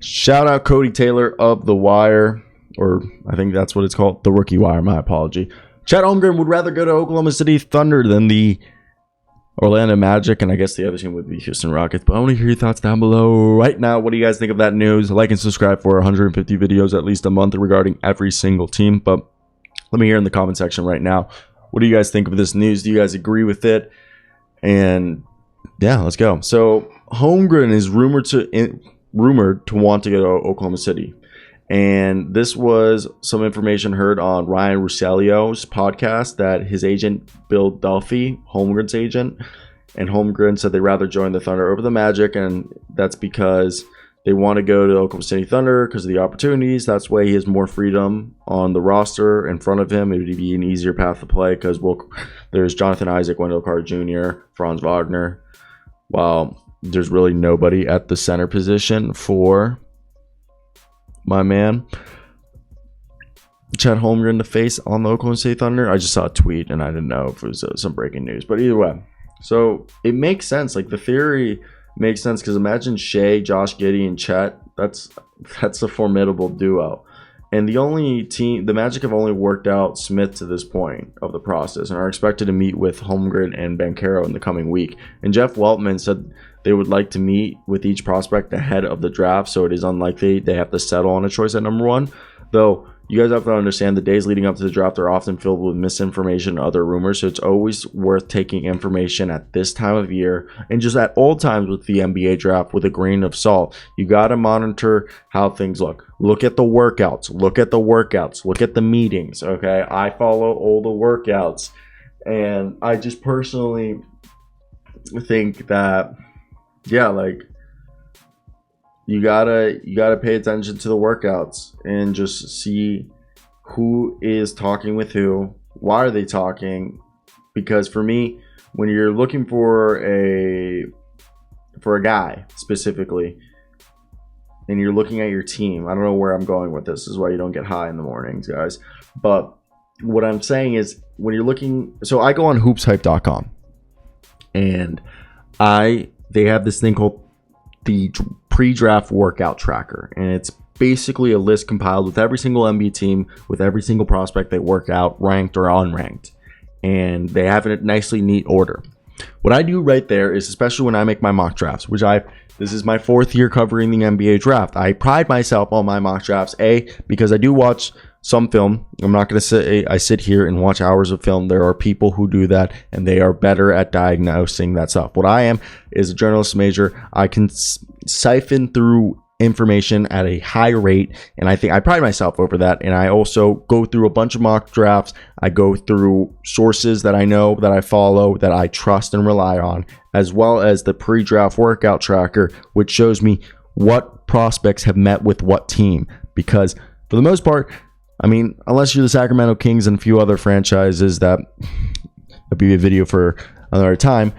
Shout out Cody Taylor of The Wire, or I think that's what it's called, The Rookie Wire, my apology. Chet Holmgren would rather go to Oklahoma City Thunder than the Orlando Magic, and I guess the other team would be Houston Rockets. But I want to hear your thoughts down below right now. What do you guys think of that news? Like and subscribe for 150 videos at least a month regarding every single team. But let me hear in the comment section right now. What do you guys think of this news? Do you guys agree with it? And yeah, let's go. So Holmgren is rumored to want to go to Oklahoma City. And this was some information heard on Ryen Russillo's podcast that his agent, Bill Duffy, Holmgren's agent, and Holmgren said they'd rather join the Thunder over the Magic, and that's because they want to go to Oklahoma City Thunder because of the opportunities. That's why he has more freedom on the roster in front of him. It would be an easier path to play because there's Jonathan Isaac, Wendell Carter Jr., Franz Wagner, while there's really nobody at the center position for my man Chet Holmgren to face on the Oklahoma City Thunder. I just saw a tweet and I didn't know if it was some breaking news, but either way, so it makes sense. Like the theory makes sense because imagine Shea, Josh Giddey, and Chet. That's a formidable duo. And the Magic have only worked out Smith to this point of the process and are expected to meet with Holmgren and Banchero in the coming week. And Jeff Weltman said they would like to meet with each prospect ahead of the draft, so it is unlikely they have to settle on a choice at number one. Though, you guys have to understand the days leading up to the draft are often filled with misinformation and other rumors, so it's always worth taking information at this time of year and just at all times with the NBA draft with a grain of salt. You got to monitor how things look. Look at the workouts. Look at the meetings, okay? I follow all the workouts, and I just personally think that, yeah, like, you gotta pay attention to the workouts and just see who is talking with who, why are they talking, because for me, when you're looking for a guy specifically and you're looking at your team, I don't know where I'm going with this. This is why you don't get high in the mornings, guys, but what I'm saying is when you're looking, so I go on hoopshype.com and they have this thing called the pre-draft workout tracker, and it's basically a list compiled with every single NBA team, with every single prospect they work out, ranked or unranked, and they have it in a nicely neat order. What I do right there is, especially when I make my mock drafts, this is my 4th year covering the NBA draft, I pride myself on my mock drafts, because I do watch some film. I'm not going to say I sit here and watch hours of film. There are people who do that, and they are better at diagnosing that stuff. What I am is a journalist major. I can siphon through information at a high rate, and I think I pride myself over that. And I also go through a bunch of mock drafts. I go through sources that I know, that I follow, that I trust and rely on, as well as the pre-draft workout tracker, which shows me what prospects have met with what team. Because for the most part, I mean, unless you're the Sacramento Kings and a few other franchises, that'll be a video for another time,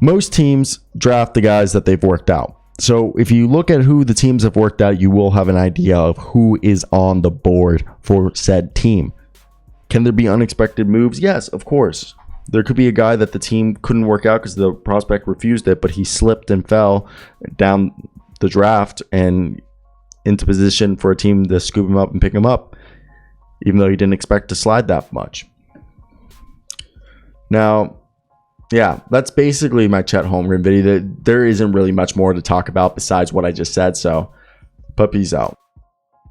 most teams draft the guys that they've worked out. So if you look at who the teams have worked out, you will have an idea of who is on the board for said team. Can there be unexpected moves? Yes, of course. There could be a guy that the team couldn't work out because the prospect refused it, but he slipped and fell down the draft and into position for a team to scoop him up and pick him up, even though he didn't expect to slide that much. Now, yeah, that's basically my Chet Holmgren video. There isn't really much more to talk about besides what I just said, so peace out.